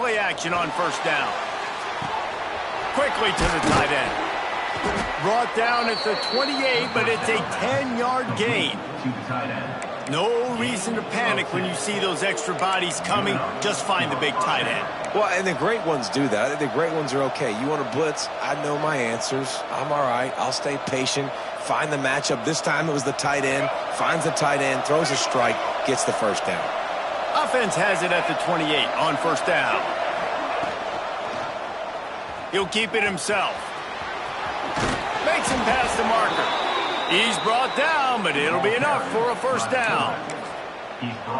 play action on first down. Quickly to the tight end. Brought down at the 28, but it's a 10-yard gain. No reason to panic when you see those extra bodies coming. Just find the big tight end. Well, and the great ones do that. The great ones are okay. You want to blitz? I know my answers. I'm all right. I'll stay patient. Find the matchup. This time it was the tight end. Finds the tight end, throws a strike, gets the first down. Offense has it at the 28 on first down. He'll keep it himself. Makes him pass the marker. He's brought down, but it'll be enough for a first down.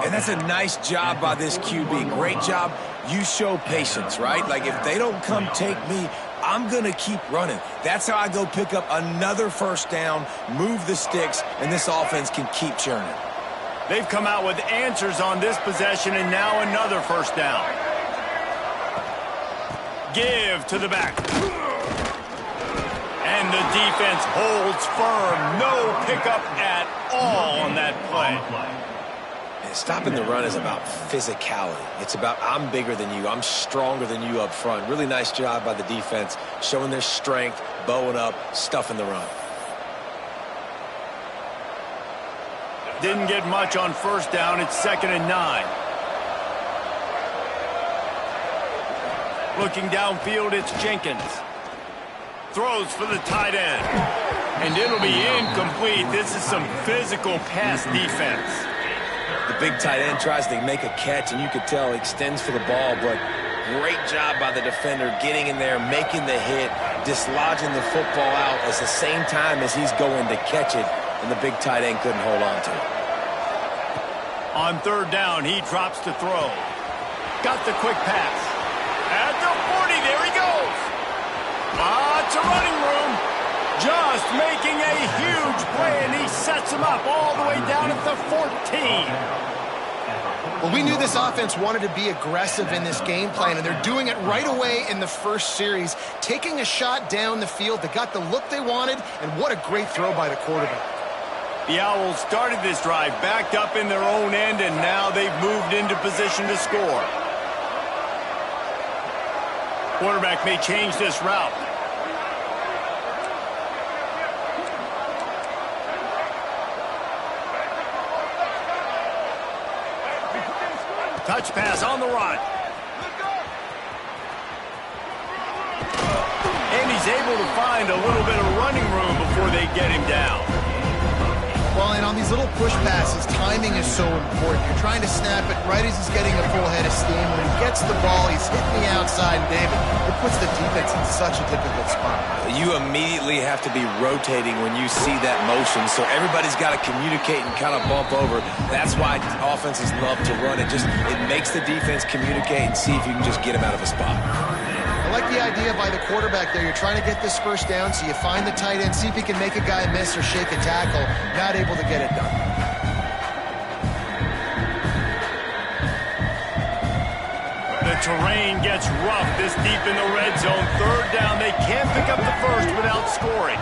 And that's a nice job by this QB. Great job. You show patience, right? Like, if they don't come take me, I'm going to keep running. That's how I go pick up another first down, move the sticks, and this offense can keep churning. They've come out with answers on this possession, and now another first down. Give to the back. And the defense holds firm. No pickup at all on that play. And stopping the run is about physicality. It's about I'm bigger than you. I'm stronger than you up front. Really nice job by the defense, showing their strength, bowing up, stuffing the run. Didn't get much on first down. It's 2nd and 9. Looking downfield, it's Jenkins. Throws for the tight end. And it'll be incomplete. This is some physical pass defense. The big tight end tries to make a catch, and you could tell he extends for the ball, but great job by the defender getting in there, making the hit, dislodging the football out at the same time as he's going to catch it, and the big tight end couldn't hold on to it. On third down, he drops to throw. Got the quick pass. At the 40, there he goes. It's a running room. Just making a huge play, and he sets him up all the way down at the 14. Well, we knew this offense wanted to be aggressive in this game plan, and they're doing it right away in the first series, taking a shot down the field. They got the look they wanted, and what a great throw by the quarterback. The Owls started this drive backed up in their own end, and now they've moved into position to score. Quarterback may change this route. Touch pass on the run. And he's able to find a little bit of running room before they get him down. Well, and on these little push passes, timing is so important. You're trying to snap it right as he's getting a full head of steam. When he gets the ball, he's hitting the outside, and David, it puts the defense in such a difficult spot. You immediately have to be rotating when you see that motion, so everybody's got to communicate and kind of bump over. That's why offenses love to run it. It makes the defense communicate and see if you can just get him out of a spot. I like the idea by the quarterback there. You're trying to get this first down, so you find the tight end, see if he can make a guy miss or shake a tackle. Not able to get it done. The terrain gets rough this deep in the red zone. Third down, they can't pick up the first without scoring.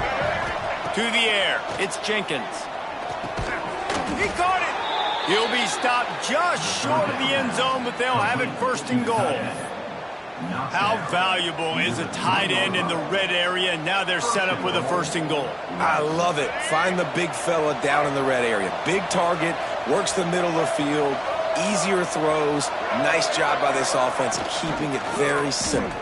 To the air, it's Jenkins. He caught it. He'll be stopped just short of the end zone, but they'll have it 1st and goal. How valuable is a tight end in the red area? Now they're set up with a 1st and goal. I love it. Find the big fella down in the red area. Big target, works the middle of the field, easier throws. Nice job by this offense of keeping it very simple.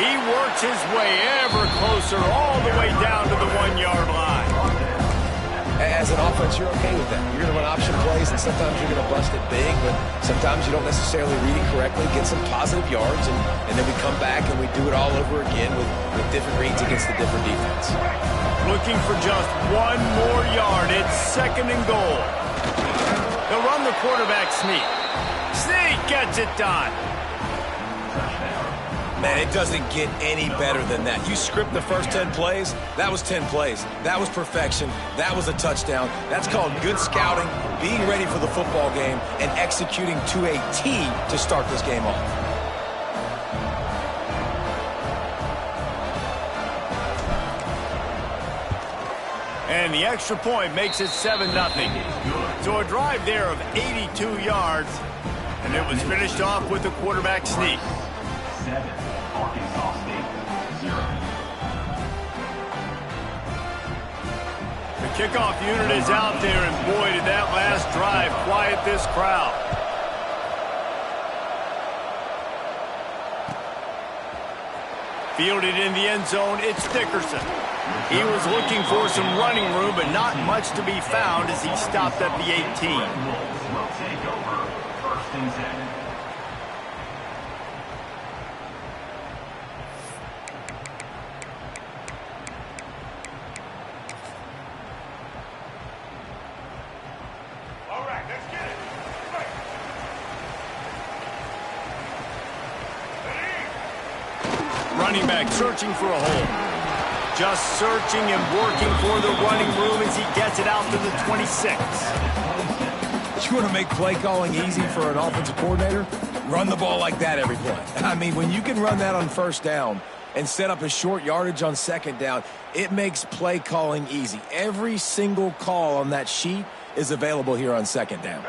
He works his way ever closer all the way down to the 1-yard line. As an offense, you're okay with that. You're going to run option plays, and sometimes you're going to bust it big, but sometimes you don't necessarily read it correctly, get some positive yards, and then we come back and we do it all over again with different reads against the different defense. Looking for just 1 more yard. It's 2nd and goal. They'll run the quarterback sneak. Sneak gets it done. Man, it doesn't get any better than that. You script the first 10 plays, that was 10 plays. That was perfection. That was a touchdown. That's called good scouting, being ready for the football game, and executing to a T to start this game off. And the extra point makes it 7-0. So a drive there of 82 yards. And It was finished off with a quarterback sneak. 7, Arkansas State 0. The kickoff unit is out there, and boy, did that last drive quiet this crowd. Fielded in the end zone, it's Dickerson. He was looking for some running room, but not much to be found as he stopped at the 18. Will take over 1st and 10. Running back searching for a hole. Just searching and working for the running room as he gets it out to the 26. You want to make play calling easy for an offensive coordinator? Run the ball like that every play. I mean, when you can run that on 1st down and set up a short yardage on 2nd down, it makes play calling easy. Every single call on that sheet is available here on 2nd down.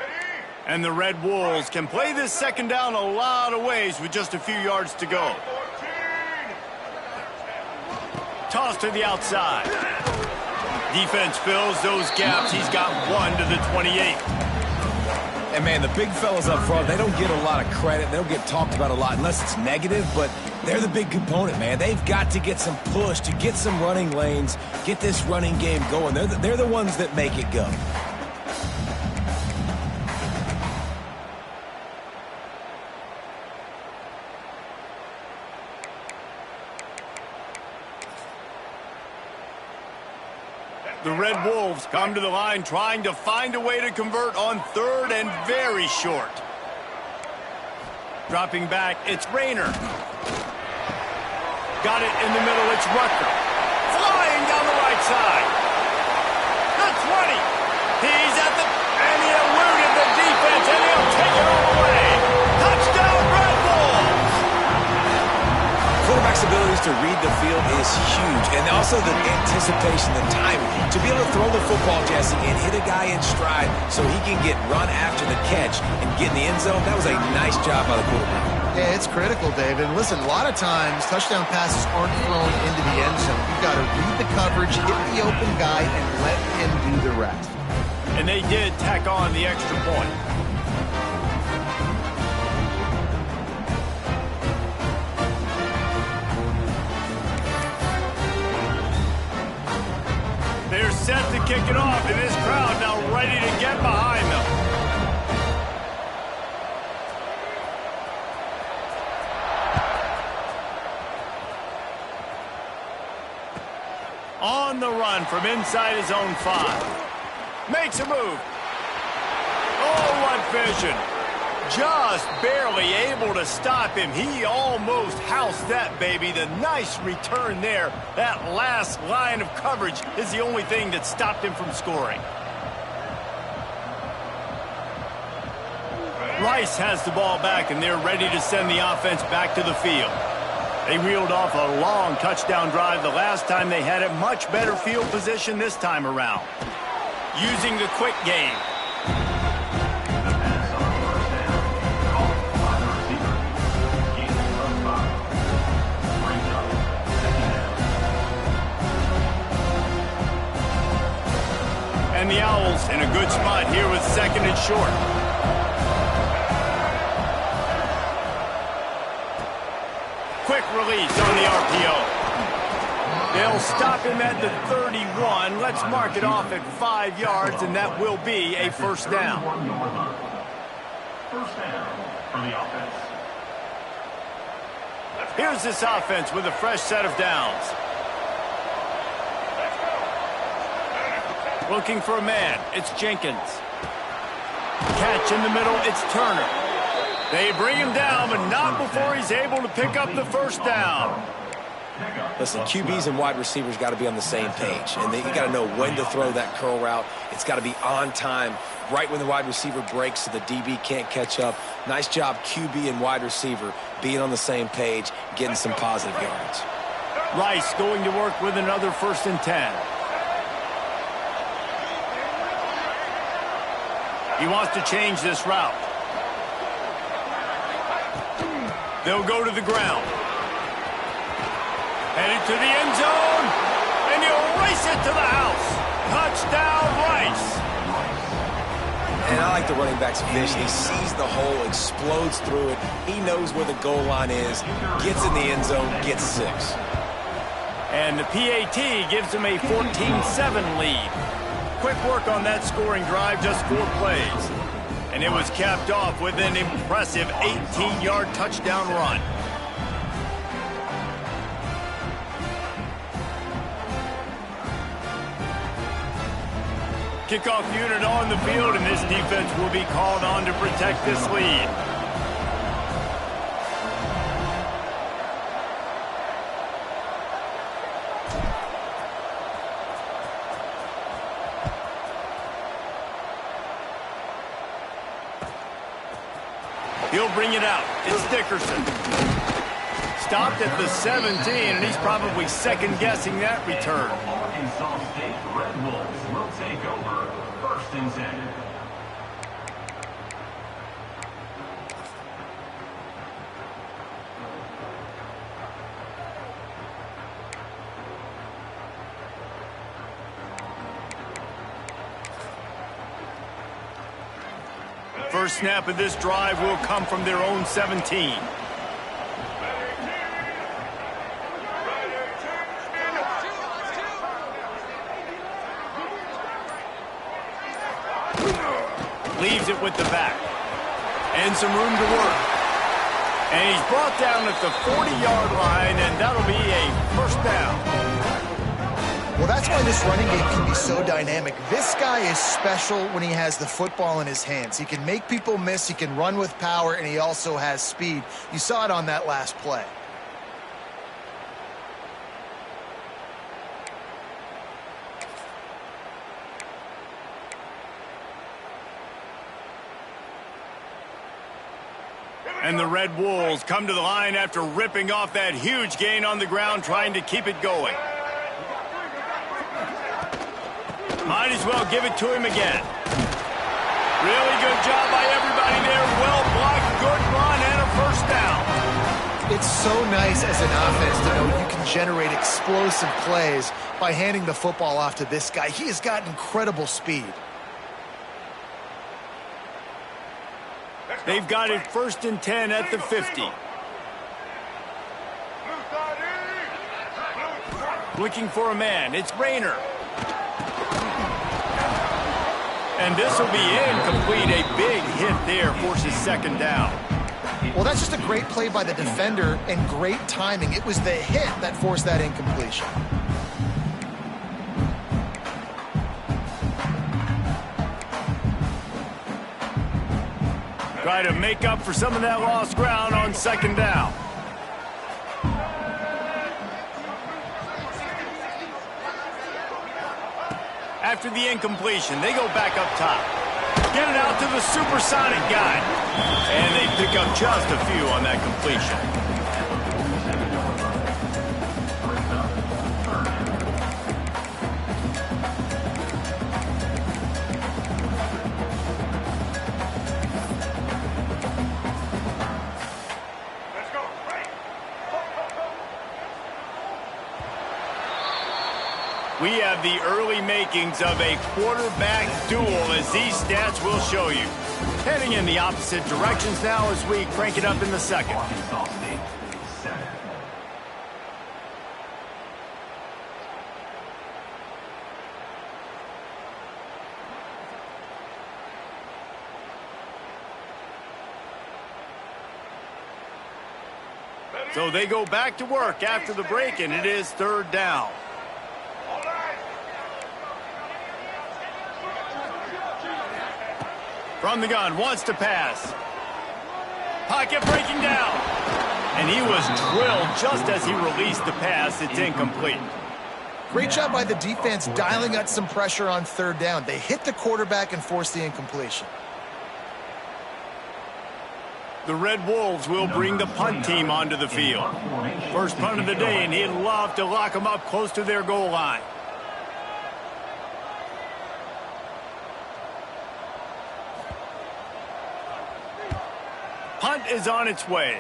And the Red Wolves can play this 2nd down a lot of ways with just a few yards to go. Toss to the outside. Defense fills those gaps. He's got 1 to the 28. And, man, the big fellas up front, they don't get a lot of credit. They don't get talked about a lot unless it's negative, but they're the big component, man. They've got to get some push, to get some running lanes, get this running game going. They're the ones that make it go. The Red Wolves come to the line trying to find a way to convert on 3rd and very short. Dropping back, it's Rayner. Got it in the middle, it's Rucker. Flying down the right side. The 20. He's at the... and he eluded the defense, and he'll take it all away. Touchdown, Red Wolves! Quarterback's abilities to read the field is huge, and also the anticipation, the timing. To be able to throw the football, Jesse, and hit a guy in stride so he can get run after the catch and get in the end zone, that was a nice job by the quarterback. Yeah, it's critical, David. And listen, a lot of times touchdown passes aren't thrown into the end zone. You've got to read the coverage, hit the open guy, and let him do the rest. And they did tack on the extra point. They're set to kick it off, and this crowd now ready to get behind them. On the run from inside his own 5. Makes a move. Oh, what vision. Just barely able to stop him. He almost housed that baby. The nice return there. That last line of coverage is the only thing that stopped him from scoring. Rice has the ball back, and they're ready to send the offense back to the field. They reeled off a long touchdown drive the last time they had it. Much better field position this time around. Using the quick game. And the Owls in a good spot here with 2nd and short. Quick release on the RPO. They'll stop him at the 31. Let's mark it off at 5 yards, and that will be a 1st down. 1st down for the offense. Here's this offense with a fresh set of downs. Looking for a man, it's Jenkins. Catch in the middle, it's Turner. They bring him down, but not before he's able to pick up the 1st down. Listen, QBs and wide receivers got to be on the same page, and you got to know when to throw that curl route. It's got to be on time, right when the wide receiver breaks so the DB can't catch up. Nice job, QB and wide receiver, being on the same page, getting some positive yards. Rice going to work with another 1st and 10. He wants to change this route. They'll go to the ground. Headed to the end zone. And he'll race it to the house. Touchdown, Rice. And I like the running back's vision. He sees the hole, explodes through it. He knows where the goal line is, gets in the end zone, gets 6. And the PAT gives him a 14-7 lead. Quick work on that scoring drive, just 4 plays. And it was capped off with an impressive 18-yard touchdown run. Kickoff unit on the field, and this defense will be called on to protect this lead. He'll bring it out. It's Dickerson. Stopped at the 17, and he's probably second-guessing that return. Arkansas State Red Wolves will take over 1st and 10. First snap of this drive will come from their own 17. Leaves it with the back. And some room to work. And he's brought down at the 40-yard line, and that'll be a first down. Well, that's why this running game can be so dynamic. This guy is special when he has the football in his hands. He can make people miss, he can run with power, and he also has speed. You saw it on that last play. And the Red Wolves come to the line after ripping off that huge gain on the ground, trying to keep it going. Might as well give it to him again. Really good job by everybody there. Well blocked, good run, and a first down. It's so nice as an offense to know you can generate explosive plays by handing the football off to this guy. He has got incredible speed. They've got it 1st and 10 at the 50. Looking for a man. It's Rayner. And this will be incomplete. A big hit there forces 2nd down. Well, that's just a great play by the defender and great timing. It was the hit that forced that incompletion. Try to make up for some of that lost ground on 2nd down. After the incompletion, they go back up top. Get it out to the supersonic guy. And they pick up just a few on that completion. We have the early makings of a quarterback duel, as these stats will show you. Heading in the opposite directions now as we crank it up in the 2nd. Arkansas State 7. So they go back to work after the break, and it is 3rd down. From the gun, wants to pass. Pocket breaking down. And he was drilled just as he released the pass. It's incomplete. Great job by the defense dialing out some pressure on 3rd down. They hit the quarterback and forced the incompletion. The Red Wolves will bring the punt team onto the field. First punt of the day, and he'd love to lock them up close to their goal line. Punt is on its way.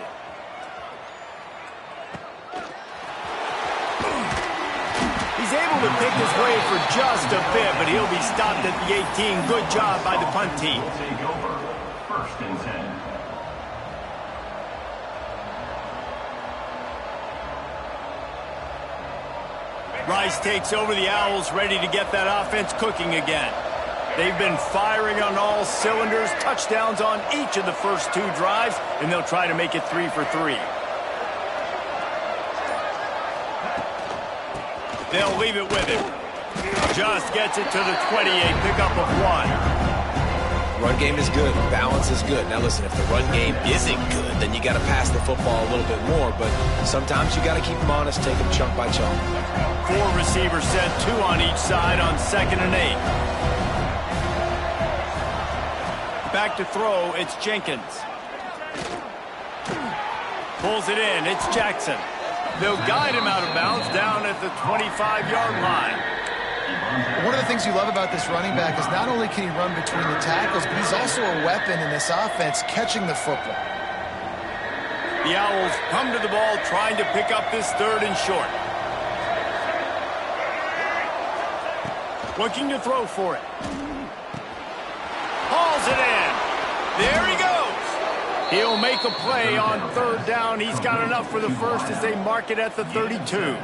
able to pick his way for just a bit, but he'll be stopped at the 18. Good job by the punt team. Take over. First and 10. Rice takes over the Owls, ready to get that offense cooking again. They've been firing on all cylinders, touchdowns on each of the first 2 drives, and they'll try to make it 3 for 3. They'll leave it with him. Just gets it to the 28, pickup of 1. Run game is good. Balance is good. Now listen, if the run game isn't good, then you got to pass the football a little bit more. But sometimes you got to keep them honest, take them chunk by chunk. 4 receivers set, 2 on each side on 2nd and 8. Back to throw, it's Jenkins. Pulls it in, it's Jackson. They'll guide him out of bounds down at the 25-yard line. One of the things you love about this running back is not only can he run between the tackles, but he's also a weapon in this offense catching the football. The Owls come to the ball trying to pick up this 3rd and short. Looking to throw for it. Hauls it in. There he goes. He'll make a play on 3rd down. He's got enough for the first as they mark it at the 32.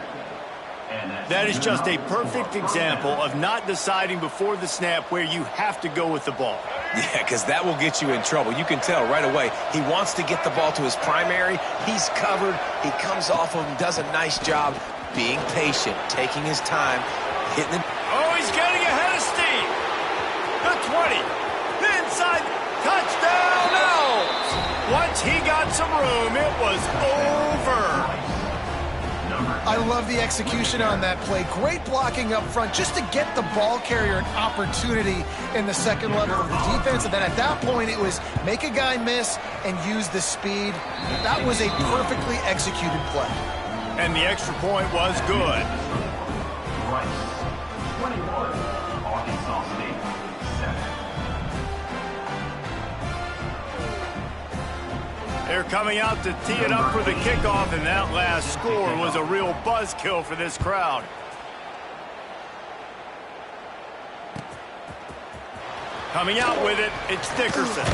That is just a perfect example of not deciding before the snap where you have to go with the ball. Yeah, because that will get you in trouble. You can tell right away he wants to get the ball to his primary. He's covered. He comes off of him, does a nice job being patient, taking his time, hitting it. Oh, he's getting ahead of steam. The 20. The inside. Touchdown, Owls. Once he got some room, it was over. I love the execution on that play. Great blocking up front just to get the ball carrier an opportunity in the 2nd level of the defense. And then at that point, it was make a guy miss and use the speed. That was a perfectly executed play. And the extra point was good. Rice, 21. Arkansas State, 7. They're coming out to tee it up for the kickoff, and that last score was a real buzzkill for this crowd. Coming out with it, it's Dickerson.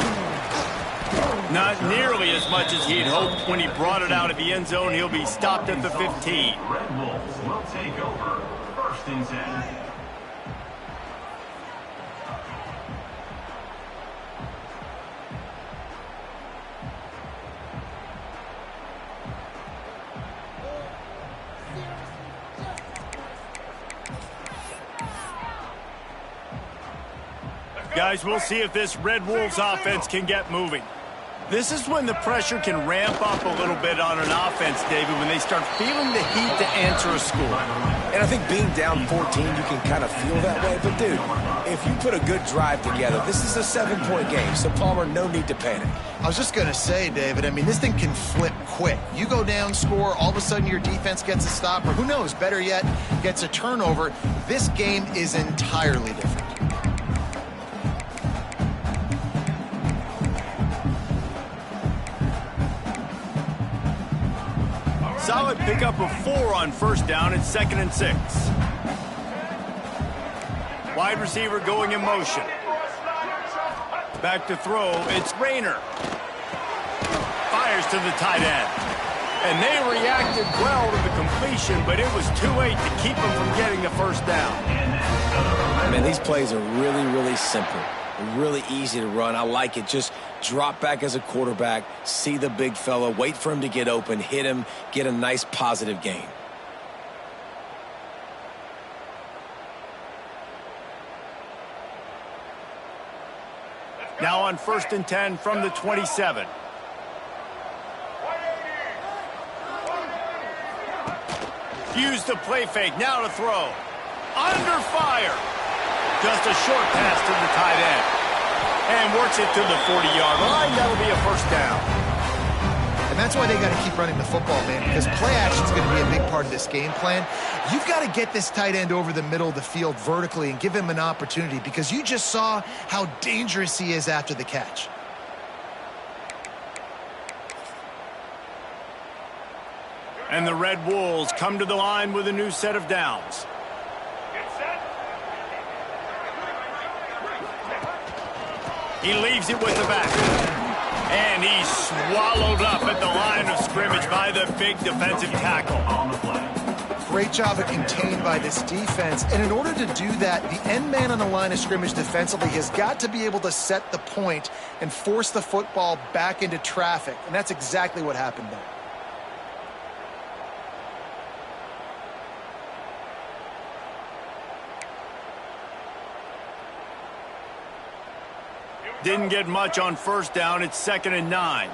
Not nearly as much as he'd hoped when he brought it out of the end zone. He'll be stopped at the 15. Red Wolves will take over. First and 10. Guys, we'll see if this Red Wolves offense can get moving. This is when the pressure can ramp up a little bit on an offense, David, when they start feeling the heat to answer a score. And I think being down 14, you can kind of feel that way. But, dude, if you put a good drive together, this is a 7-point game. So, Palmer, no need to panic. I was just going to say, David, I mean, this thing can flip quick. You go down, score, all of a sudden your defense gets a stop, or who knows, better yet, gets a turnover. This game is entirely different. Solid pickup of 4 on 1st down. It's 2nd and 6. Wide receiver going in motion. Back to throw. It's Rayner. Fires to the tight end. And they reacted well to the completion, but it was too late to keep them from getting the 1st down. Man, these plays are really, really simple. Really easy to run. I like it. Just drop back as a quarterback, see the big fella, wait for him to get open, hit him, get a nice positive gain. Now on 1st and 10 from the 27. Use the play fake. Now to throw. Under fire. Just a short pass to the tight end. And works it to the 40-yard line. That'll be a 1st down. And that's why they got to keep running the football, man, because play action is going to be a big part of this game plan. You've got to get this tight end over the middle of the field vertically and give him an opportunity, because you just saw how dangerous he is after the catch. And the Red Wolves come to the line with a new set of downs. He leaves it with the back. And he's swallowed up at the line of scrimmage by the big defensive tackle. On the play. Great job of contained by this defense. And in order to do that, the end man on the line of scrimmage defensively has got to be able to set the point and force the football back into traffic. And that's exactly what happened there. Didn't get much on first down. It's 2nd and 9.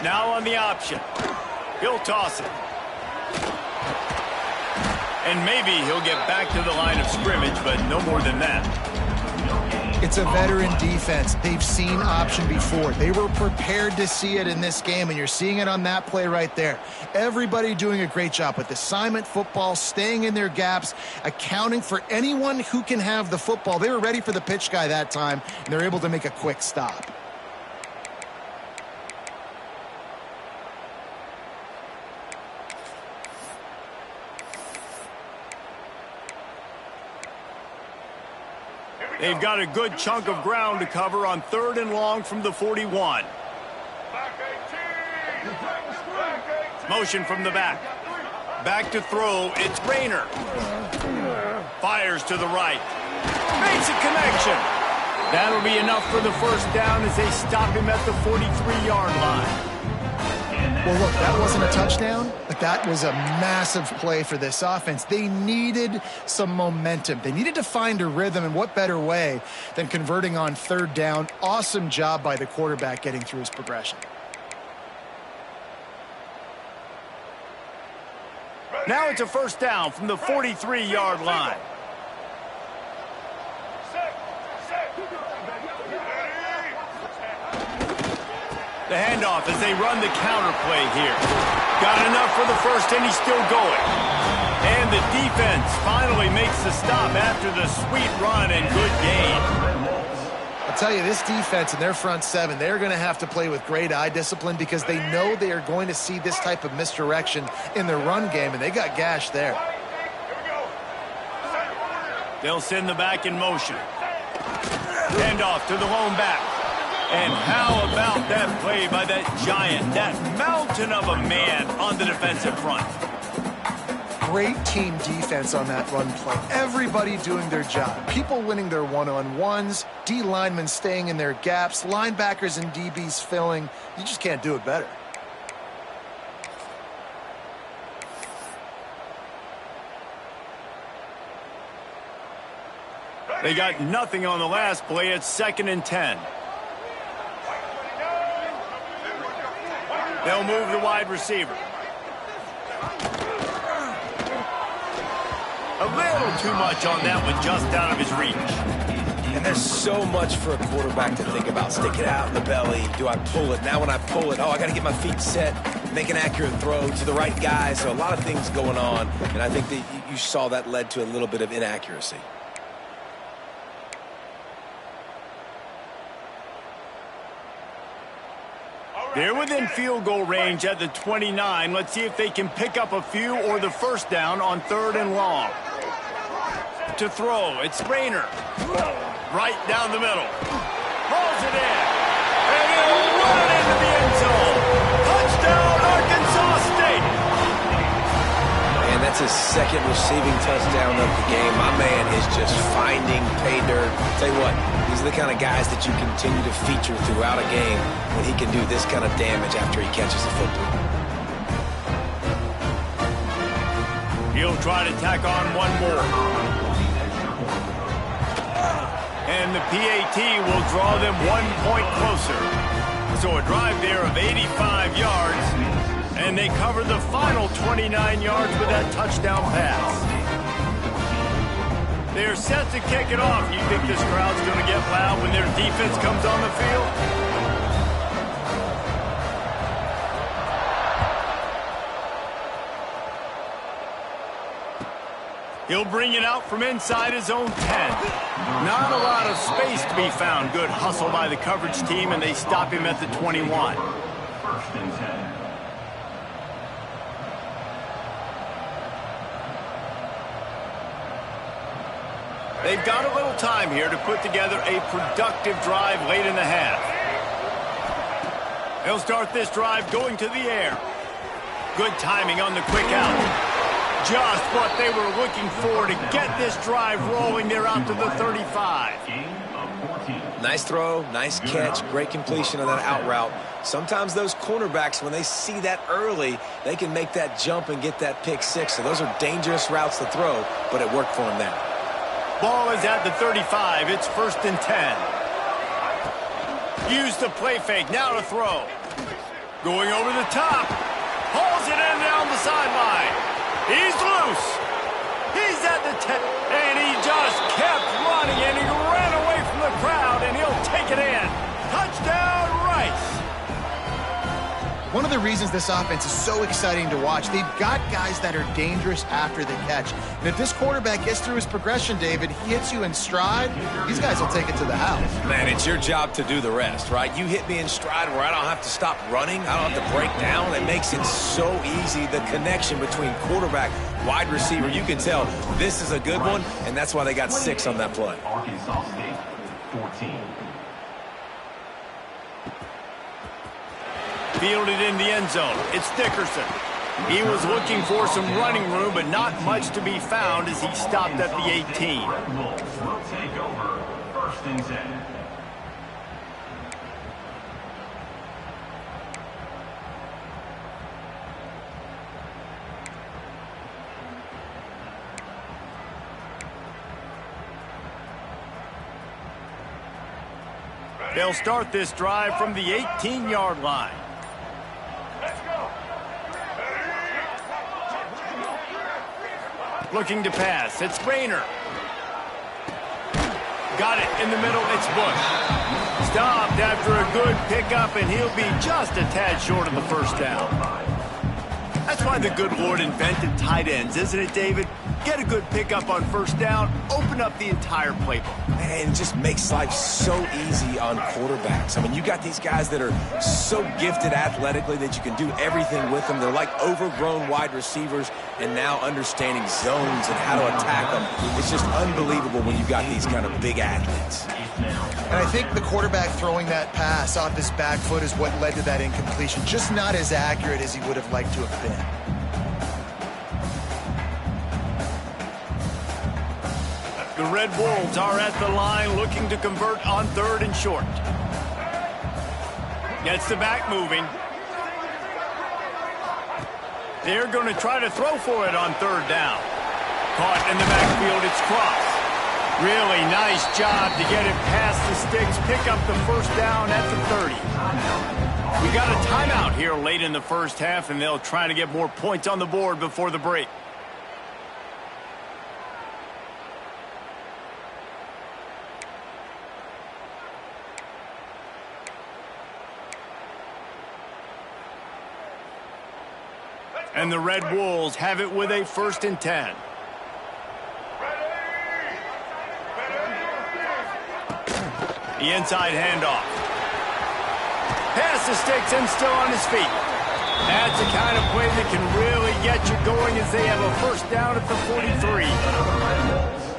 Now on the option. He'll toss it. And maybe he'll get back to the line of scrimmage, but no more than that. It's a veteran defense. They've seen option before. They were prepared to see it in this game, and you're seeing it on that play right there. Everybody doing a great job with assignment football, staying in their gaps, accounting for anyone who can have the football. They were ready for the pitch guy that time, and they're able to make a quick stop. They've got a good chunk of ground to cover on 3rd and long from the 41. Motion from the back. Back to throw. It's Rayner. Fires to the right. Makes a connection. That'll be enough for the first down as they stop him at the 43-yard line. Well, look, that wasn't a touchdown, but that was a massive play for this offense. They needed some momentum. They needed to find a rhythm, and what better way than converting on 3rd down. Awesome job by the quarterback getting through his progression. Now it's a first down from the 43-yard line. The handoff as they run the counter play here. Got enough for the first, and he's still going. And the defense finally makes the stop after the sweet run and good gain. I'll tell you, this defense and their front seven, they're going to have to play with great eye discipline because they know they are going to see this type of misdirection in their run game, and they got gashed there. They'll send the back in motion. Handoff to the lone back. And how about that play by that giant, that mountain of a man on the defensive front? Great team defense on that run play. Everybody doing their job. People winning their one-on-ones, D linemen staying in their gaps, linebackers and DBs filling. You just can't do it better. They got nothing on the last play. It's 2nd and 10. They'll move the wide receiver. A little too much on that one, just out of his reach. And there's so much for a quarterback to think about. Stick it out in the belly. Do I pull it? Now when I pull it, I got to get my feet set, make an accurate throw to the right guy. So a lot of things going on, and I think that you saw that led to a little bit of inaccuracy. They're within field goal range at the 29. Let's see if they can pick up a few or the first down on 3rd and long. To throw, it's Rayner. Right down the middle. Hauls it in. And he'll run it into the end zone. Touchdown, Arkansas State. And that's his 2nd receiving touchdown of the game. My man is just finding pay dirt. Tell you what, these are the kind of guys that you continue to feature throughout a game when he can do this kind of damage after he catches the football. He'll try to tack on one more. And the PAT will draw them 1 point closer. So a drive there of 85 yards, and they cover the final 29 yards with that touchdown pass. They're set to kick it off. You think this crowd's going to get loud when their defense comes on the field? He'll bring it out from inside his own 10. Not a lot of space to be found. Good hustle by the coverage team, and they stop him at the 21. 1st and 10. They've got a little time here to put together a productive drive late in the half. They'll start this drive going to the air. Good timing on the quick out. Just what they were looking for to get this drive rolling. They're out to the 35. Nice throw, nice catch, great completion on that out route. Sometimes those cornerbacks, when they see that early, they can make that jump and get that pick six. So those are dangerous routes to throw, but it worked for them there. Ball is at the 35. It's 1st and 10. Use the play fake. Now to throw. Going over the top. Hauls it in down the sideline. He's loose. He's at the 10. And he just kept running, and he ran away from the crowd, and he'll take it in. Touchdown, Rice. One of the reasons this offense is so exciting to watch, they've got guys that are dangerous after the catch. And if this quarterback gets through his progression, David, he hits you in stride, these guys will take it to the house. Man, it's your job to do the rest, right? You hit me in stride where I don't have to stop running. I don't have to break down. It makes it so easy, the connection between quarterback, wide receiver. You can tell this is a good one, and that's why they got 6 on that play. Arkansas State, 14. Fielded in the end zone. It's Dickerson. He was looking for some running room, but not much to be found as he stopped at the 18. Red Wolves will take over 1st and 10. They'll start this drive from the 18-yard line. Looking to pass. It's Rayner. Got it in the middle. It's Bush. Stopped after a good pickup, and he'll be just a tad short of the 1st down. That's why the good Lord invented tight ends, isn't it, David? Get a good pickup on 1st down, open up the entire playbook. Man, it just makes life so easy on quarterbacks. I mean, you got these guys that are so gifted athletically that you can do everything with them. They're like overgrown wide receivers, and now understanding zones and how to attack them. It's just unbelievable when you got these kind of big athletes. And I think the quarterback throwing that pass off his back foot is what led to that incompletion. Just not as accurate as he would have liked to have been. The Red Wolves are at the line looking to convert on 3rd and short. Gets the back moving. They're going to try to throw for it on 3rd down. Caught in the backfield, it's Cross. Really nice job to get it past the sticks, pick up the 1st down at the 30. We got a timeout here late in the 1st half, and they'll try to get more points on the board before the break. And the Red Wolves have it with a 1st and 10. The inside handoff. Pass the sticks and still on his feet. That's the kind of play that can really get you going as they have a 1st down at the 43.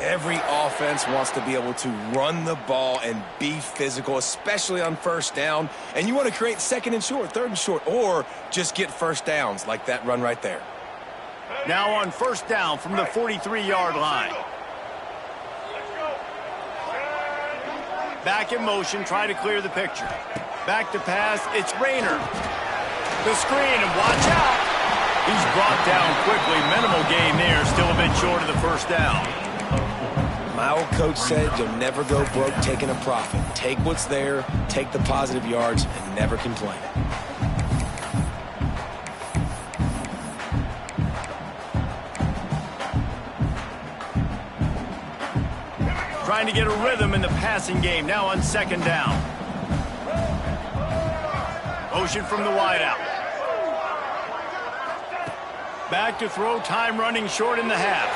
Every offense wants to be able to run the ball and be physical, especially on 1st down. And you want to create 2nd and short, 3rd and short, or just get 1st downs like that run right there. Now on 1st down from the 43-yard line. Back in motion, try to clear the picture. Back to pass, it's Rayner. The screen, and watch out. He's brought down quickly. Minimal gain there, still a bit short of the 1st down. My old coach said you'll never go broke taking a profit. Take what's there, take the positive yards, and never complain. Trying to get a rhythm in the passing game now on 2nd down. Motion from the wideout. Back to throw, time running short in the half.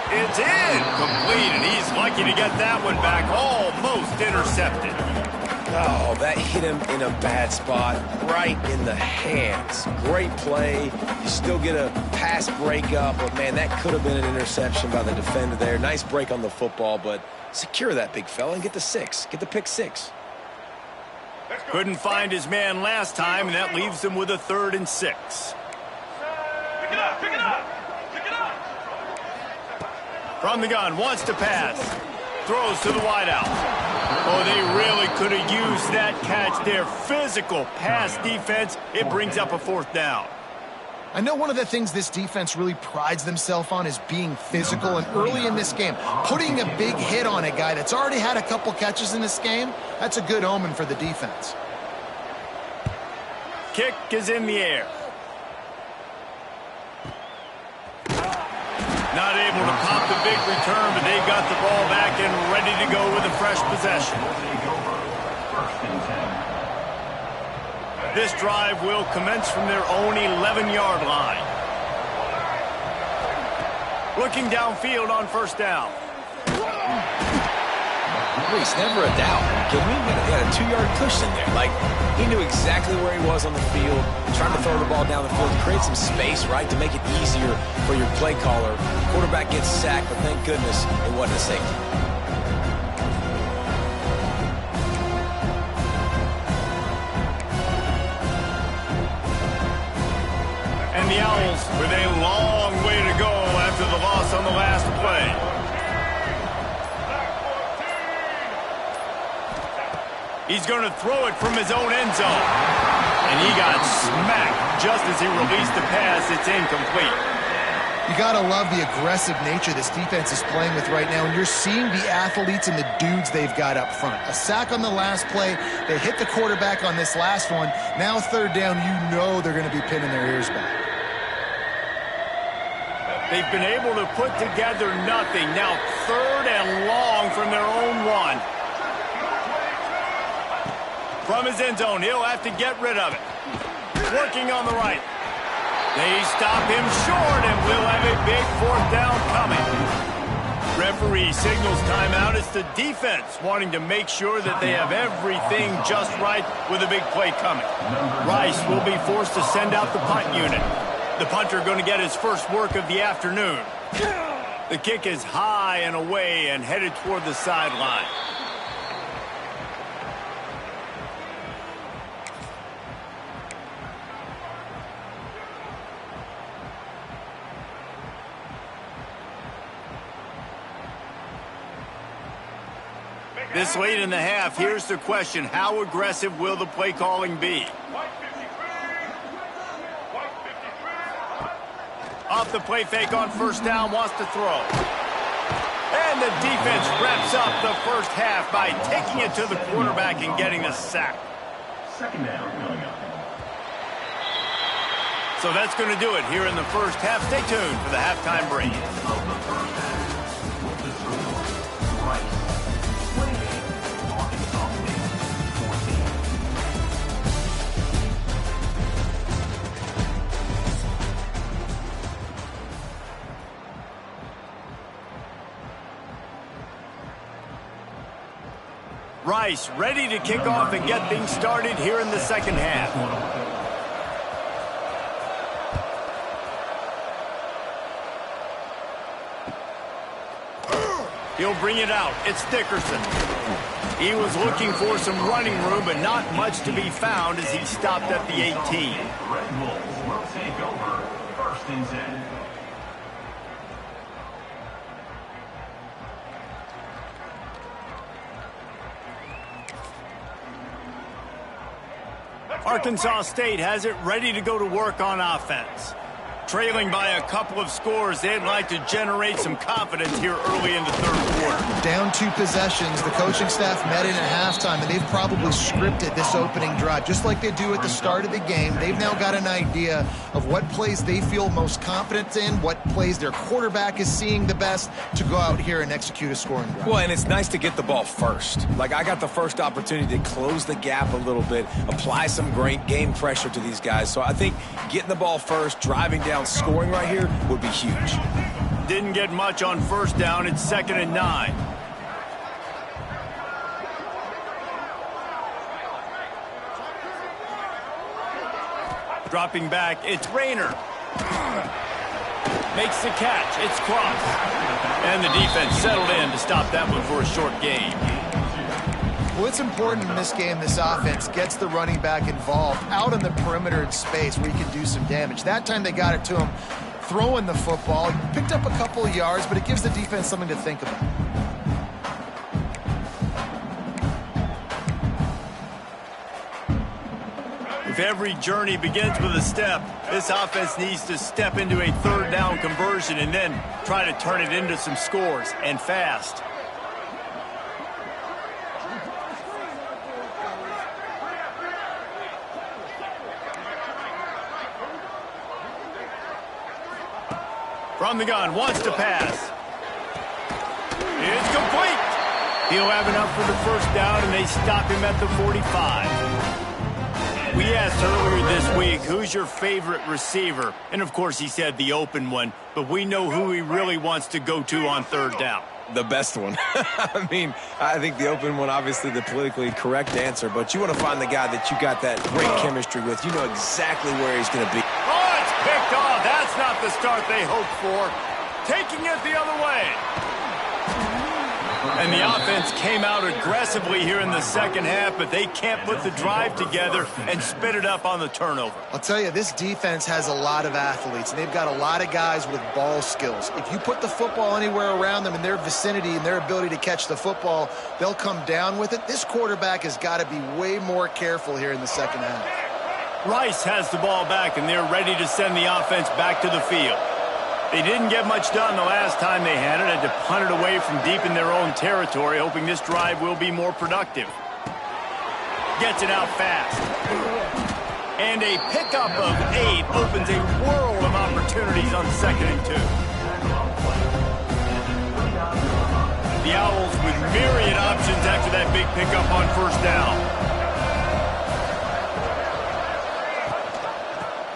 It's in, complete, and he's lucky to get that one back, almost intercepted. Oh, that hit him in a bad spot, right in the hands. Great play. You still get a pass breakup, but, man, that could have been an interception by the defender there. Nice break on the football, but secure that big fella and get the 6. Get the pick 6. Couldn't find his man last time, and that leaves him with a 3rd and 6. Pick it up, pick it up, pick it up. From the gun, wants to pass. Throws to the wideout. Oh, they really could have used that catch there. Physical pass defense. It brings up a 4th down. I know one of the things this defense really prides themselves on is being physical, and early in this game, putting a big hit on a guy that's already had a couple catches in this game, that's a good omen for the defense. Kick is in the air. Not able to pop the big return, but they got the ball back and ready to go with a fresh possession. This drive will commence from their own 11-yard line. Looking downfield on 1st down. Reese, never a doubt. He had a 2-yard cushion there. Like, he knew exactly where he was on the field, trying to throw the ball down the field to create some space, right, to make it easier for your play caller. Quarterback gets sacked, but thank goodness it wasn't a safety. And the Owls with a long way to go after the loss on the last play. He's going to throw it from his own end zone. And he got smacked just as he released the pass. It's incomplete. You got to love the aggressive nature this defense is playing with right now, and you're seeing the athletes and the dudes they've got up front. A sack on the last play. They hit the quarterback on this last one. Now 3rd down, you know they're going to be pinning their ears back. They've been able to put together nothing. Now 3rd and long from their own 1. From his end zone, he'll have to get rid of it. Working on the right. They stop him short, and we'll have a big 4th down coming. Referee signals timeout. It's the defense wanting to make sure that they have everything just right with a big play coming. Rice will be forced to send out the punt unit. The punter going to get his first work of the afternoon. The kick is high and away and headed toward the sideline. This late in the half, here's the question. How aggressive will the play calling be? Off the play fake on 1st down, wants to throw. And the defense wraps up the first half by taking it to the quarterback and getting the sack. 2nd down coming up. So that's going to do it here in the first half. Stay tuned for the halftime break. Rice ready to kick off and get things started here in the 2nd half. He'll bring it out. It's Dickerson. He was looking for some running room, but not much to be found as he stopped at the 18. Red Wolves will take over 1st and 10. Arkansas State has it ready to go to work on offense. Trailing by a couple of scores, they'd like to generate some confidence here early in the 3rd quarter. Down 2 possessions. The coaching staff met in at halftime, and they've probably scripted this opening drive. Just like they do at the start of the game, they've now got an idea of what plays they feel most confident in, what plays their quarterback is seeing the best to go out here and execute a scoring drive. Well, and it's nice to get the ball first. Like, I got the first opportunity to close the gap a little bit, apply some great game pressure to these guys. So I think getting the ball first, driving down, scoring right here would be huge. Didn't get much on 1st down. It's 2nd and 9. Dropping back, it's Rayner. Makes the catch, it's crossed. And the defense settled in to stop that one for a short gain. Well, it's important in this game this offense gets the running back involved out on the perimeter in space where he can do some damage. That time they got it to him throwing the football. He picked up a couple of yards, but it gives the defense something to think about. If every journey begins with a step, this offense needs to step into a third down conversion and then try to turn it into some scores, and fast. From the gun, wants to pass. It's complete. He'll have enough for the first down, and they stop him at the 45. We asked earlier this week, who's your favorite receiver? And, of course, he said the open one, but we know who he really wants to go to on third down. The best one. I mean, I think the open one, obviously the politically correct answer, but you want to find the guy that you got that great chemistry with. You know exactly where he's going to be. Oh, it's picked off. That's not the start they hoped for. Taking it the other way. And the offense came out aggressively here in the second half, but they can't put the drive together and spit it up on the turnover. I'll tell you, this defense has a lot of athletes, and they've got a lot of guys with ball skills. If you put the football anywhere around them in their vicinity and their ability to catch the football, they'll come down with it. This quarterback has got to be way more careful here in the second half. Rice has the ball back, and they're ready to send the offense back to the field. They didn't get much done the last time they had it. Had to punt it away from deep in their own territory, hoping this drive will be more productive. Gets it out fast. And a pickup of 8 opens a world of opportunities on 2nd and 2. The Owls with myriad options after that big pickup on first down.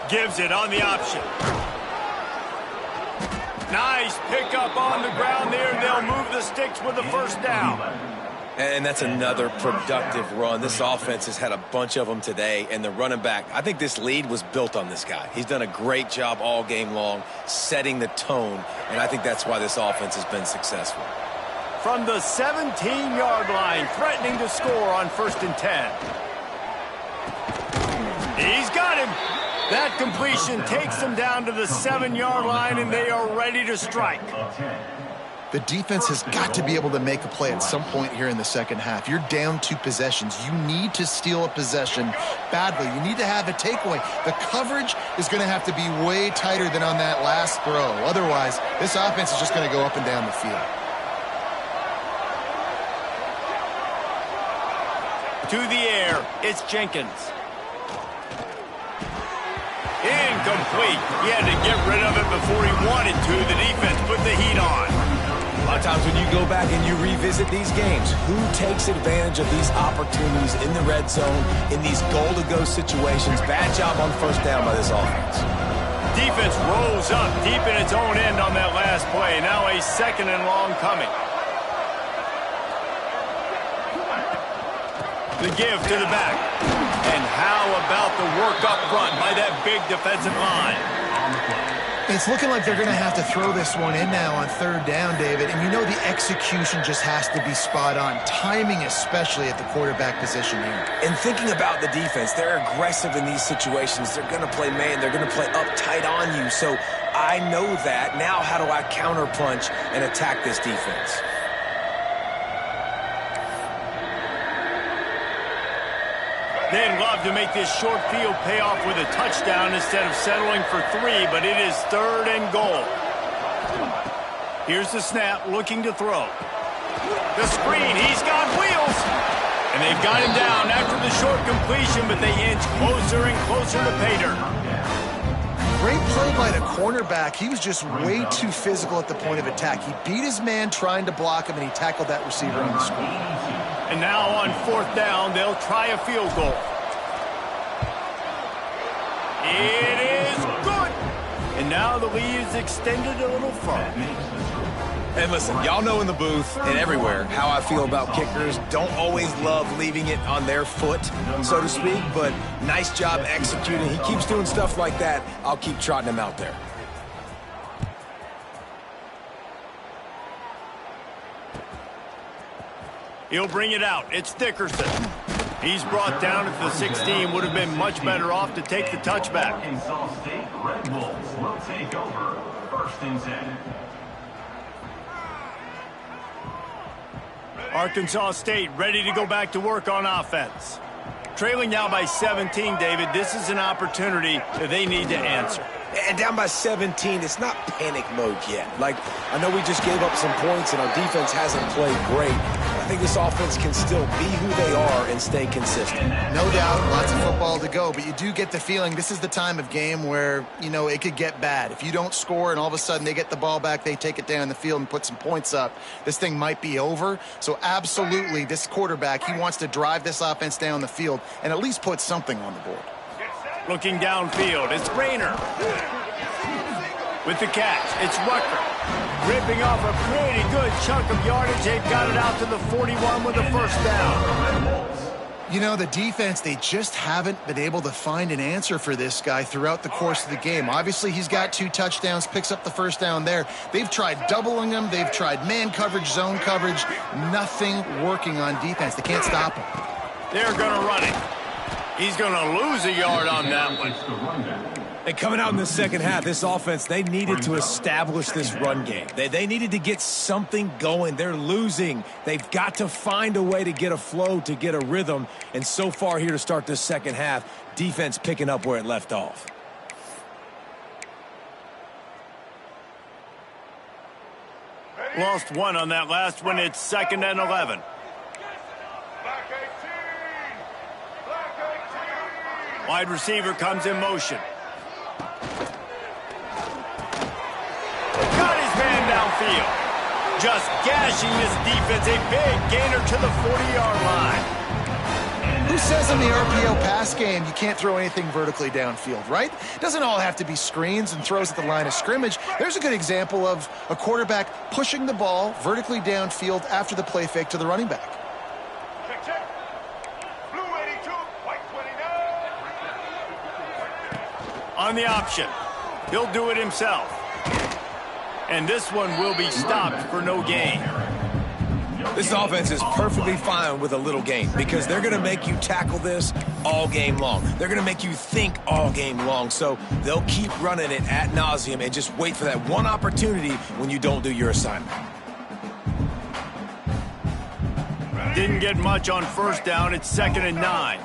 Gives it on the option. Nice pickup on the ground there. They'll move the sticks with the first down. And that's another productive run. This offense has had a bunch of them today, and the running back, I think this lead was built on this guy. He's done a great job all game long, setting the tone, and I think that's why this offense has been successful. From the 17-yard line, threatening to score on 1st and 10. He's got him. That completion takes them down to the 7-yard line, and they are ready to strike. The defense has got to be able to make a play at some point here in the second half. You're down 2 possessions. You need to steal a possession badly. You need to have a takeaway. The coverage is going to have to be way tighter than on that last throw. Otherwise, this offense is just going to go up and down the field. To the air, it's Jenkins. Incomplete. He had to get rid of it before he wanted to. The defense put the heat on. A lot of times when you go back and you revisit these games, who takes advantage of these opportunities in the red zone, in these goal-to-go situations? Bad job on first down by this offense. Defense rolls up deep in its own end on that last play. Now a 2nd and long coming. The give to the back. And how about the work up front by that big defensive line? It's looking like they're going to have to throw this one in now on 3rd down, David. And you know the execution just has to be spot on. Timing especially at the quarterback position here. And thinking about the defense, they're aggressive in these situations. They're going to play man. They're going to play up tight on you. So I know that. Now how do I counterpunch and attack this defense? They'd love to make this short field pay off with a touchdown instead of settling for 3, but it is 3rd and goal. Here's the snap, looking to throw. The screen, he's got wheels. And they've got him down after the short completion, but they inch closer and closer to pay dirt. Great play by the cornerback. He was just way too physical at the point of attack. He beat his man trying to block him, and he tackled that receiver on the screen. And now on 4th down, they'll try a field goal. It is good. And now the lead is extended a little further. And listen, y'all know in the booth and everywhere how I feel about kickers. Don't always love leaving it on their foot, so to speak, but nice job executing. He keeps doing stuff like that. I'll keep trotting him out there. He'll bring it out. It's Dickerson. He's brought down at the 16. Would have been much better off to take the touchback. Arkansas State Red Wolves will take over. 1st and 10. Arkansas State ready to go back to work on offense. Trailing now by 17, David. This is an opportunity that they need to answer. And down by 17, it's not panic mode yet. Like, I know we just gave up some points and our defense hasn't played great. I think this offense can still be who they are and stay consistent. No doubt, lots of football to go, but you do get the feeling this is the time of game where, you know, it could get bad. If you don't score and all of a sudden they get the ball back, they take it down the field and put some points up, this thing might be over. So absolutely, this quarterback, he wants to drive this offense down the field and at least put something on the board. Looking downfield, it's Rayner. With the catch, it's Rucker. Ripping off a pretty good chunk of yardage. They've got it out to the 41 with the 1st down. You know, the defense, they just haven't been able to find an answer for this guy throughout the course of the game. Obviously, he's got 2 touchdowns, picks up the 1st down there. They've tried doubling him. They've tried man coverage, zone coverage. Nothing working on defense. They can't stop him. They're going to run it. He's going to lose a yard on that one. And coming out in the second half, this offense, they needed to establish this run game. They needed to get something going. They're losing. They've got to find a way to get a flow, to get a rhythm. And so far here to start this second half, defense picking up where it left off. Lost 1 on that last one. It's 2nd and 11. Wide receiver comes in motion. Got his man downfield. Just gashing this defense. A big gainer to the 40-yard line. Who says in the RPO pass game you can't throw anything vertically downfield, right? Doesn't all have to be screens and throws at the line of scrimmage. There's a good example of a quarterback pushing the ball vertically downfield after the play fake to the running back. On the option. He'll do it himself. And this one will be stopped for no gain. This offense is perfectly fine with a little gain because they're going to make you tackle this all game long. They're going to make you think all game long. So they'll keep running it ad nauseum and just wait for that one opportunity when you don't do your assignment. Didn't get much on 1st down. It's 2nd and 9.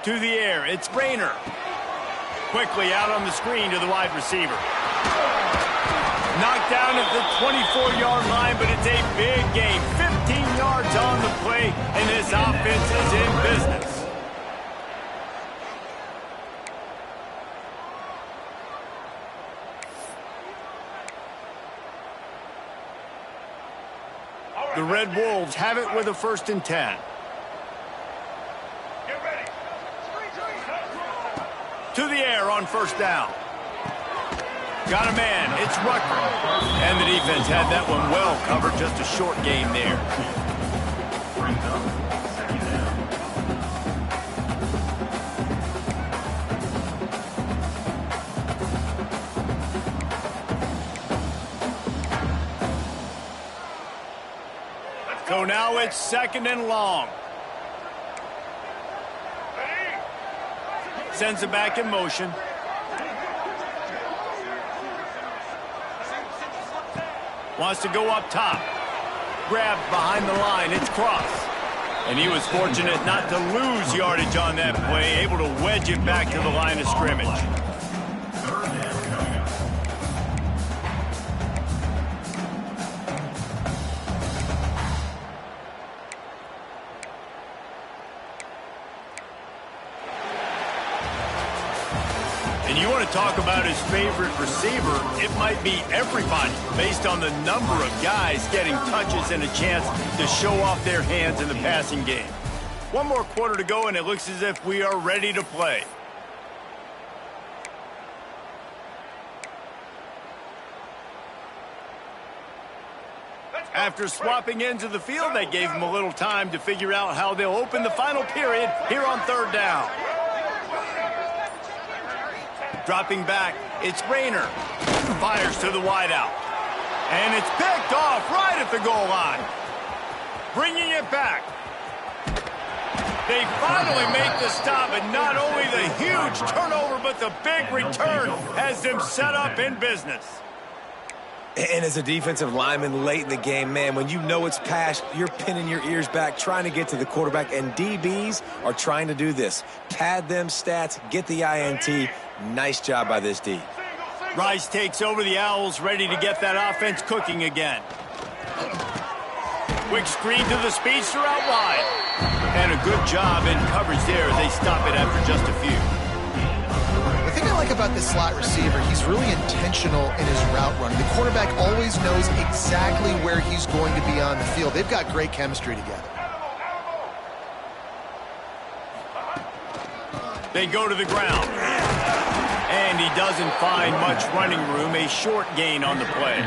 To the air, it's Rayner. Quickly out on the screen to the wide receiver. Knocked down at the 24-yard line, but it's a big gain. 15 yards on the play, and this offense is in business. The Red Wolves have it with a 1st and 10. To the air on 1st down. Got a man. It's Rucker. And the defense had that one well covered. Just a short game there. So now it's 2nd and long. Sends it back in motion. Wants to go up top. Grabbed behind the line. It's Cross. And he was fortunate not to lose yardage on that play. Able to wedge it back to the line of scrimmage. And you want to talk about his favorite receiver, it might be everybody based on the number of guys getting touches and a chance to show off their hands in the passing game. One more quarter to go, and it looks as if we are ready to play. After swapping ends of the field, that gave them a little time to figure out how they'll open the final period here on third down. Dropping back, it's Rayner. Fires to the wideout. And it's picked off right at the goal line. Bringing it back. They finally make the stop, and not only the huge turnover, but the big return has them set up in business. And as a defensive lineman late in the game, man, when you know it's past, you're pinning your ears back, trying to get to the quarterback, and DBs are trying to do this. Pad them stats, get the INT. Nice job by this D. Rice takes over the Owls, ready to get that offense cooking again. Quick screen to the speedster out wide. And a good job in coverage there. They stop it after just a few. The thing I like about this slot receiver, he's really intentional in his route running. The quarterback always knows exactly where he's going to be on the field. They've got great chemistry together. They go to the ground. And he doesn't find much running room. A short gain on the play.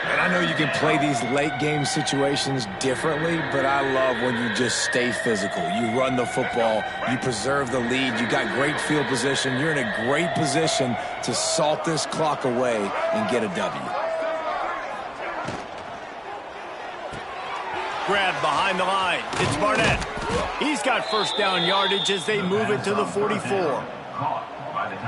And I know you can play these late game situations differently, but I love when you just stay physical. You run the football, you preserve the lead, you got great field position, you're in a great position to salt this clock away and get a W. Grab behind the line. It's Barnett. He's got first down yardage as they move it to the 44.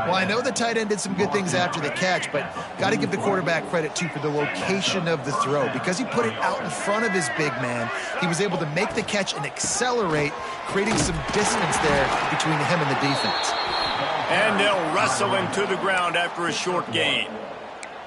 Well, I know the tight end did some good things after the catch, but got to give the quarterback credit, too, for the location of the throw. Because he put it out in front of his big man, he was able to make the catch and accelerate, creating some distance there between him and the defense. And they'll wrestle him to the ground after a short gain.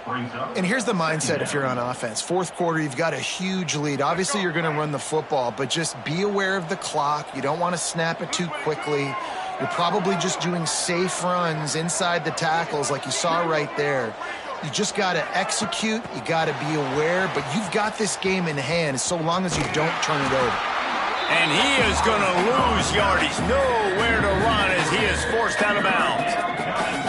And here's the mindset if you're on offense. Fourth quarter, you've got a huge lead. Obviously, you're going to run the football, but just be aware of the clock. You don't want to snap it too quickly. You're probably just doing safe runs inside the tackles like you saw right there. You just got to execute. You got to be aware, but you've got this game in hand so long as you don't turn it over. And he is going to lose yardage. Nowhere to run as he is forced out of bounds.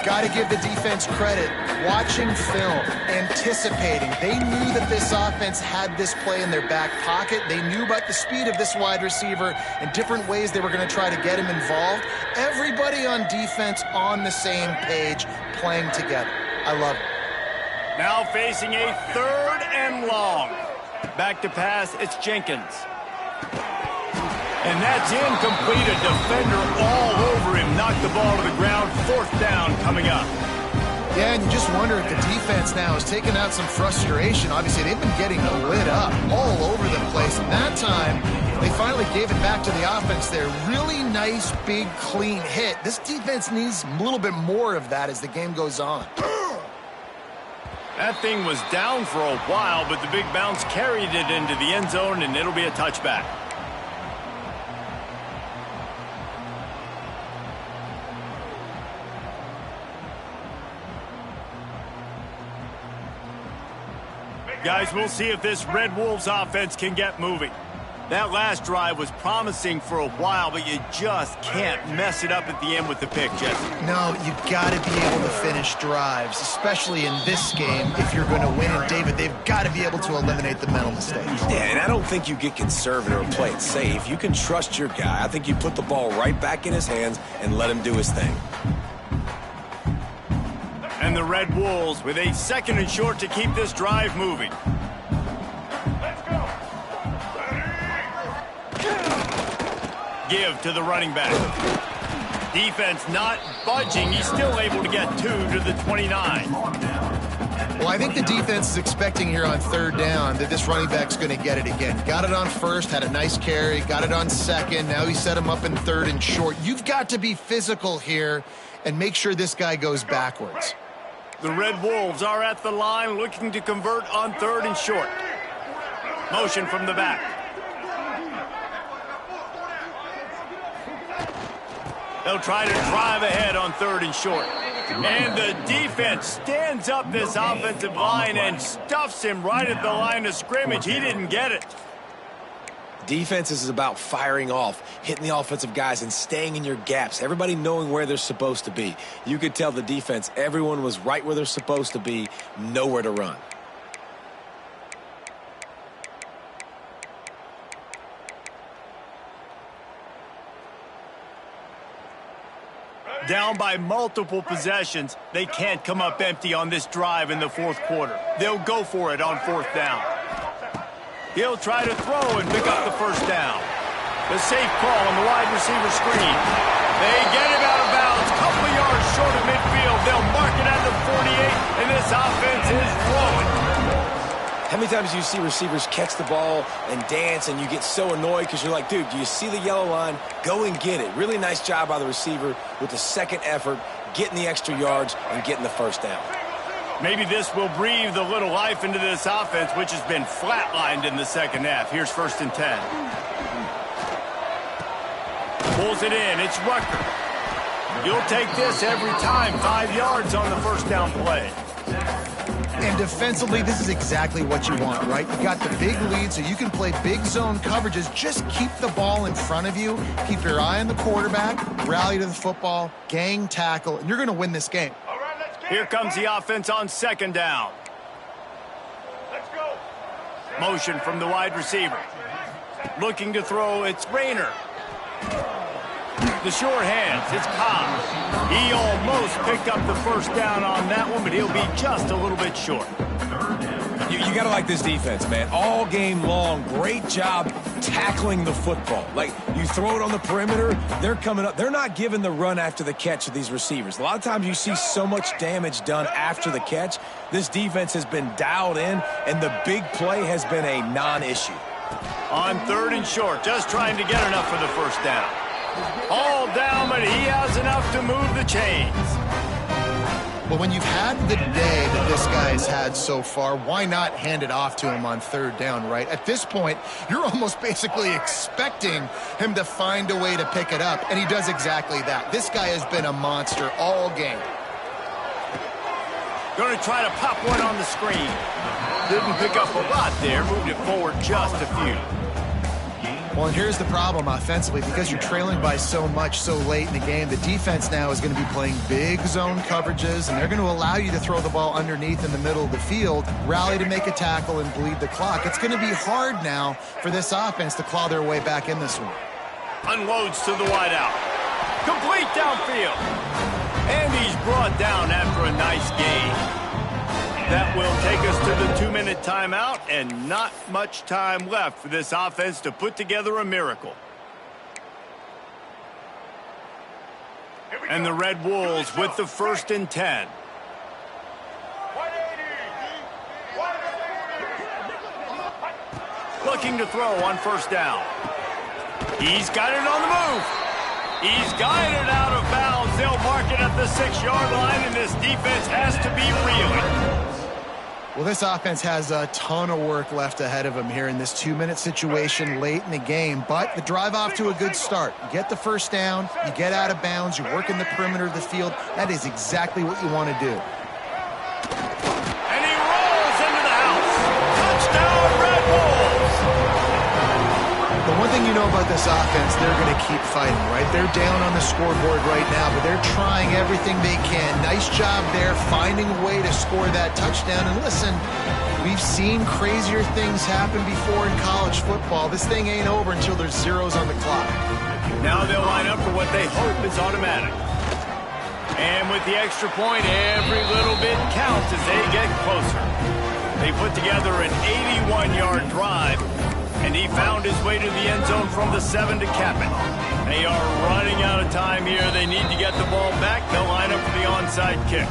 Got to give the defense credit. Watching film, anticipating. They knew that this offense had this play in their back pocket. They knew about the speed of this wide receiver and different ways they were going to try to get him involved. Everybody on defense on the same page, playing together. I love it. Now facing a third and long. Back to pass, it's Jenkins. And that's incomplete. A defender all over him. Knocked the ball to the ground. Fourth down coming up. Yeah, and you just wonder if the defense now is taking out some frustration. Obviously, they've been getting lit up all over the place. And that time, they finally gave it back to the offense there. Really nice, big, clean hit. This defense needs a little bit more of that as the game goes on. That thing was down for a while, but the big bounce carried it into the end zone, and it'll be a touchback. Guys, we'll see if this Red Wolves offense can get moving. That last drive was promising for a while, but you just can't mess it up at the end with the pick, Jesse. No, you've got to be able to finish drives, especially in this game if you're going to win. And, David, they've got to be able to eliminate the mental mistakes. Yeah, and I don't think you get conservative or play it safe. You can trust your guy. I think you put the ball right back in his hands and let him do his thing. And the Red Wolves with a second and short to keep this drive moving. Give to the running back. Defense not budging. He's still able to get 2 to the 29. Well, I think the defense is expecting here on third down that this running back's going to get it again. Got it on first, had a nice carry, got it on second. Now he set him up in third and short. You've got to be physical here and make sure this guy goes backwards. The Red Wolves are at the line looking to convert on third and short. Motion from the back. They'll try to drive ahead on third and short. And the defense stands up this offensive line and stuffs him right at the line of scrimmage. He didn't get it. Defense is about firing off, hitting the offensive guys, and staying in your gaps. Everybody knowing where they're supposed to be. You could tell the defense, everyone was right where they're supposed to be, nowhere to run. Down by multiple possessions, they can't come up empty on this drive in the fourth quarter. They'll go for it on fourth down. He'll try to throw and pick up the first down. The safe call on the wide receiver screen. They get him out of bounds, couple of yards short of midfield. They'll mark it at the 48, and this offense is flowing. How many times do you see receivers catch the ball and dance and you get so annoyed because you're like, dude, do you see the yellow line? Go and get it. Really nice job by the receiver with the second effort, getting the extra yards and getting the first down. Maybe this will breathe a little life into this offense, which has been flatlined in the second half. Here's 1st and 10. Pulls it in. It's Rucker. You'll take this every time. 5 yards on the first down play. And defensively, this is exactly what you want, right? You got the big lead, so you can play big zone coverages. Just keep the ball in front of you. Keep your eye on the quarterback. Rally to the football. Gang tackle. And you're going to win this game. All right, let's get Here comes the offense on 2nd down. Let's go. Motion from the wide receiver. Looking to throw, it's Rayner. The short hands, it's Cobb. He almost picked up the first down on that one, but he'll be just a little bit short. You got to like this defense, man. All game long, great job tackling the football. Like, you throw it on the perimeter, they're coming up. They're not giving the run after the catch to these receivers. A lot of times you see so much damage done after the catch. This defense has been dialed in, and the big play has been a non-issue. On 3rd and short, just trying to get enough for the first down. All down, but he has enough to move the chains. Well, when you've had the day that this guy's had so far, why not hand it off to him on 3rd down, right? At this point, you're almost basically expecting him to find a way to pick it up, and he does exactly that. This guy has been a monster all game. Going to try to pop one on the screen. Didn't pick up a lot there, moved it forward just a few. Well, and here's the problem offensively. Because you're trailing by so much so late in the game, the defense now is going to be playing big zone coverages, and they're going to allow you to throw the ball underneath in the middle of the field, rally to make a tackle, and bleed the clock. It's going to be hard now for this offense to claw their way back in this one. Unloads to the wideout. Complete downfield. And he's brought down after a nice gain. That will take us to the 2-minute timeout, and not much time left for this offense to put together a miracle. And the Red Wolves with the 1st and 10. Looking to throw on 1st down. He's got it on the move. He's got it out of bounds. They'll mark it at the 6-yard line, and this defense has to be reeling. Well, this offense has a ton of work left ahead of them here in this 2-minute situation late in the game, but the drive off to a good start. You get the first down, you get out of bounds, you work in the perimeter of the field. That is exactly what you want to do. And he rolls into the house. Touchdown, Red Wolves! The one thing you know about this offense, they're going to keep fighting, right? They're down on the scoreboard right now, but they're trying everything they can. Nice job there, finding a way to score that touchdown. And listen, we've seen crazier things happen before in college football. This thing ain't over until there's zeros on the clock. Now they'll line up for what they hope is automatic. And with the extra point, every little bit counts as they get closer. They put together an 81-yard drive, and he found his way to the end zone from the 7 to cap it. They are running out of time here. They need to get the ball back. They'll line up for the onside kick.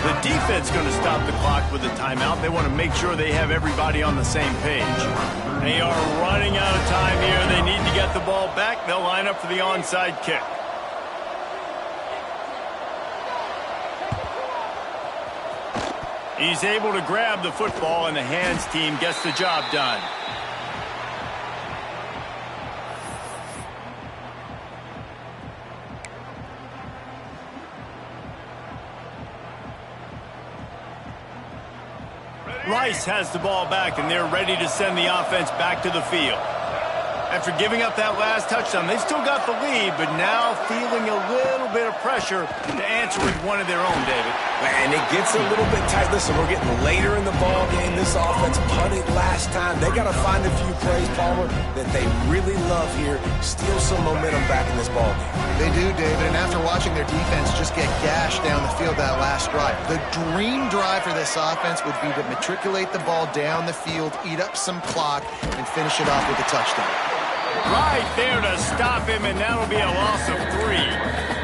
The defense going to stop the clock with a timeout. They want to make sure they have everybody on the same page. They are running out of time here. They need to get the ball back. They'll line up for the onside kick. He's able to grab the football, and the hands team gets the job done. Rice has the ball back, and they're ready to send the offense back to the field. After giving up that last touchdown, they've still got the lead, but now feeling a little bit of pressure to answer with one of their own, David. And it gets a little bit tight. Listen, we're getting later in the ball game. This offense punted last time. They got to find a few plays, Palmer, that they really love here. Steal some momentum back in this ball game. They do, David, and after watching their defense just get gashed down the field that last drive, the dream drive for this offense would be to matriculate the ball down the field, eat up some clock, and finish it off with a touchdown. Right there to stop him, and that'll be a loss of 3.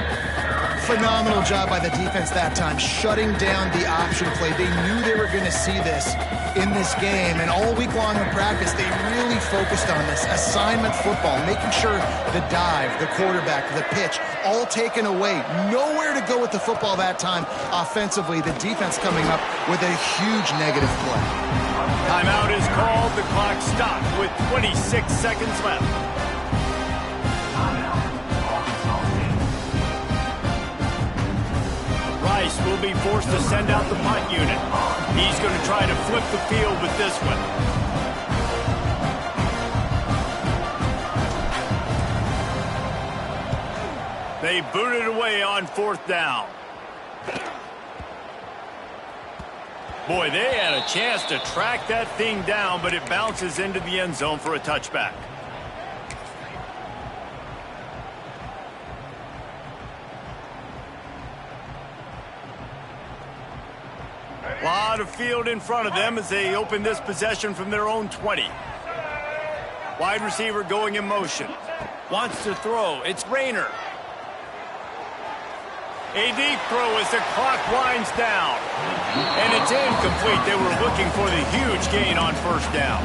Phenomenal job by the defense that time, shutting down the option play. They knew they were going to see this in this game, and all week long in practice, they really focused on this assignment football, making sure the dive, the quarterback, the pitch, all taken away. Nowhere to go with the football that time offensively. The defense coming up with a huge negative play. Timeout is called. The clock stopped with 26 seconds left. Rice will be forced to send out the punt unit. He's going to try to flip the field with this one. They booted away on 4th down. Boy, they had a chance to track that thing down, but it bounces into the end zone for a touchback. A lot of field in front of them as they open this possession from their own 20. Wide receiver going in motion. Wants to throw. It's Rayner. A deep throw as the clock winds down. And it's incomplete. They were looking for the huge gain on 1st down.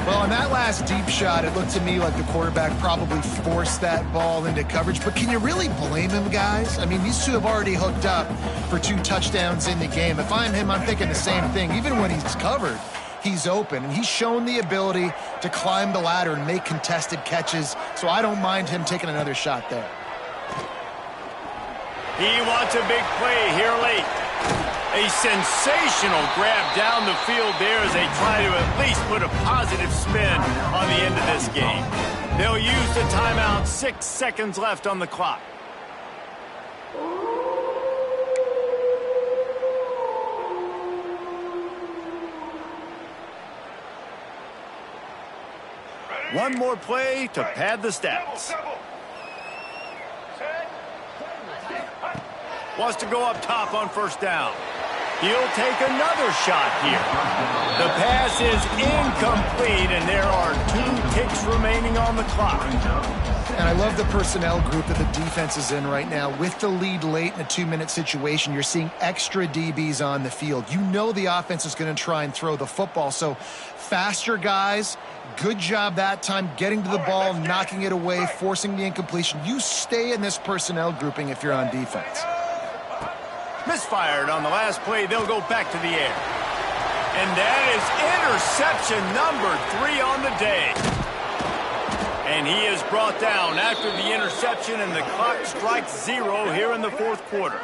Well, on that last deep shot, it looked to me like the quarterback probably forced that ball into coverage. But can you really blame him, guys? I mean, these two have already hooked up for 2 touchdowns in the game. If I'm him, I'm thinking the same thing. Even when he's covered, he's open. And he's shown the ability to climb the ladder and make contested catches. So I don't mind him taking another shot there. He wants a big play here late. A sensational grab down the field there as they try to at least put a positive spin on the end of this game. They'll use the timeout. 6 seconds left on the clock. One more play to pad the stats. Wants to go up top on 1st down. He'll take another shot here. The pass is incomplete, and there are 2 ticks remaining on the clock. And I love the personnel group that the defense is in right now. With the lead late in a 2-minute situation, you're seeing extra DBs on the field. You know the offense is going to try and throw the football, so faster guys, good job that time getting to the ball, knocking it away, forcing the incompletion. You stay in this personnel grouping if you're on defense. Misfired on the last play. They'll go back to the air. And that is interception number 3 on the day. And he is brought down after the interception, and the clock strikes 0 here in the 4th quarter.